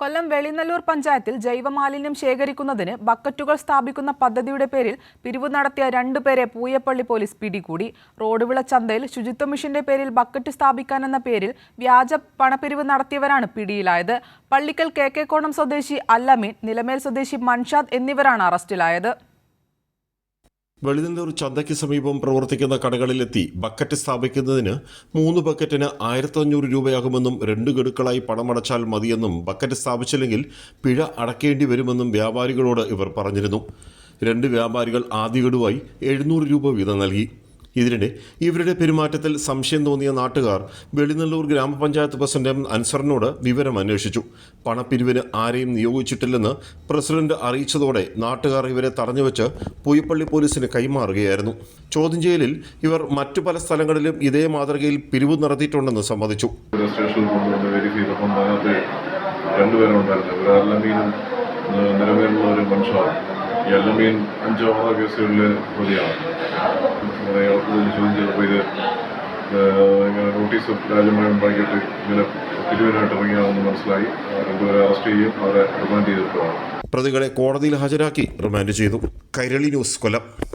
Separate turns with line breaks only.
കൊല്ലം വെളിനല്ലൂർ പഞ്ചായത്തിൽ ജൈവമാലിന്യം ശേഖരിക്കുന്നതിന് ബക്കറ്റുകൾ സ്ഥാപിക്കുന്ന പദ്ധതിയുടെ പേരിൽ പിരിവ് നടത്തിയ 2 പേരെ പൂയപ്പള്ളി പോലീസ് പിടികൂടി. റോഡുവിള ചന്തയിൽ ശുചിത്വ മിഷന്റെ പേരിൽ ബക്കറ്റ് സ്ഥാപിക്കാനെന്ന പേരിൽ വ്യാജ പണപ്പിരിവ് നടത്തിയവരാണ് പിടിയിലായത്. പള്ളിക്കൽ കേക്കേക്കോണം സ്വദേശി അല്ലമീൻ, നിലമേൽ സ്വദേശി മൻഷാദ് എന്നിവരാണ് അറസ്റ്റിലായത്.
വെളിനല്ലൂർ ചന്തയ്ക്ക് സമീപം പ്രവർത്തിക്കുന്ന കടകളിലെത്തി ബക്കറ്റ് സ്ഥാപിക്കുന്നതിന് 3 ബക്കറ്റിന് 1500 രൂപയാകുമെന്നും 2 ഗഡുക്കളായി പണമടച്ചാൽ മതിയെന്നും ബക്കറ്റ് സ്ഥാപിച്ചില്ലെങ്കിൽ പിഴ അടയ്ക്കേണ്ടി വരുമെന്നും വ്യാപാരികളോട് ഇവർ പറഞ്ഞിരുന്നു. 2 വ്യാപാരികൾ ആദ്യ ഗഡുവായി 700 രൂപ വീതം നൽകി. ഇതിനിടെ ഇവരുടെ പെരുമാറ്റത്തിൽ സംശയം തോന്നിയ നാട്ടുകാർ വെളിനല്ലൂർ ഗ്രാമപഞ്ചായത്ത് പ്രസിഡന്റ് അൻസറിനോട് വിവരം അന്വേഷിച്ചു. പണപ്പിരിവിന് ആരെയും നിയോഗിച്ചിട്ടില്ലെന്ന് പ്രസിഡന്റ് അറിയിച്ചതോടെ നാട്ടുകാർ ഇവരെ തടഞ്ഞുവെച്ച് പൂയപ്പള്ളി പോലീസിന് കൈമാറുകയായിരുന്നു. ചോദ്യം ചെയ്യലിൽ ഇവർ മറ്റു പല സ്ഥലങ്ങളിലും ഇതേ മാതൃകയിൽ പിരിവ് നടത്തിയിട്ടുണ്ടെന്ന് സമ്മതിച്ചു.
എല്ലമീൻ 5-6 കേസുകളിൽ പ്രതിയാണ്. ചോദ്യം ചെയ്തപ്പോൾ ഇത് ഇങ്ങനെ നോട്ടീസ് രാജ്യമായി ഉണ്ടാക്കിയിട്ട് ഇങ്ങനെ പിരിവിനായിട്ട് ഇറങ്ങിയാണെന്ന് മനസ്സിലായി. 2 പേരെ അറസ്റ്റ് ചെയ്യും, അവരെ റിമാൻഡ് ചെയ്തിട്ടുള്ളതാണ്.
പ്രതികളെ കോടതിയിൽ ഹാജരാക്കി റിമാൻഡ് ചെയ്തു. കൈരളി ന്യൂസ്, കൊല്ലം.